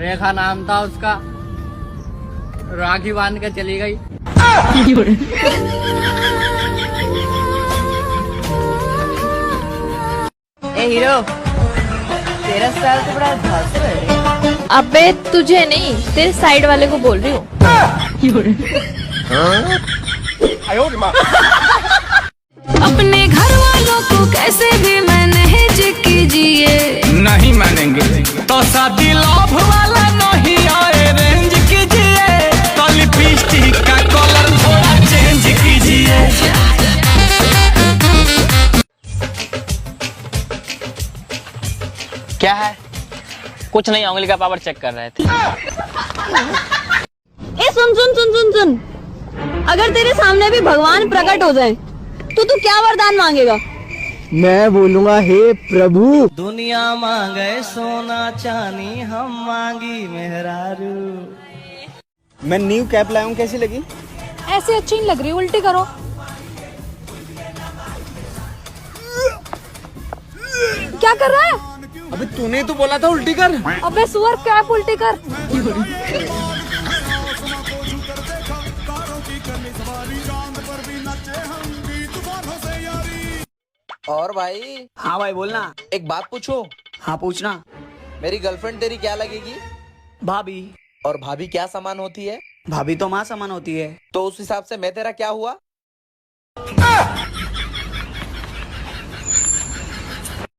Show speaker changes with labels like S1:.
S1: रेखा नाम था उसका, राखी बांध के चली गई। ए हीरो, तेरा स्टाइल तो बड़ा धांसू है।
S2: अबे तुझे नहीं, तेरे साइड वाले को बोल रही हूँ।
S3: अपने घर वालों को कैसे भी मैनेज कीजिए।
S4: नहीं मानेंगे तो शादी लव वाला नहीं अरेंज कीजिए। तो लिपस्टिक का कलर थोड़ा चेंज कीजिए।
S1: क्या है? कुछ नहीं, उंगली का पावर चेक कर रहे थे।
S5: ए सुन सुन सुन सुन सुन, अगर तेरे सामने भी भगवान प्रकट हो जाए तो तू क्या वरदान मांगेगा?
S6: मैं बोलूंगा, हे प्रभु।
S1: दुनिया मांगे सोना चांदी, हम मांगी मेहरारू।
S6: मैं न्यू कैप लाया हूँ, कैसी लगी?
S2: ऐसे अच्छी नहीं लग रही, उल्टी करो। क्या कर रहा है?
S6: अबे तूने तो बोला था उल्टी कर।
S2: अबे सुअर, कैप उल्टी कर।
S7: और भाई?
S6: हाँ भाई बोलना।
S7: एक बात पूछो?
S6: हाँ पूछना।
S7: मेरी गर्लफ्रेंड तेरी क्या लगेगी?
S6: भाभी।
S7: और भाभी क्या सामान होती है?
S6: भाभी तो माँ समान होती है।
S7: तो उस हिसाब से मैं तेरा क्या हुआ?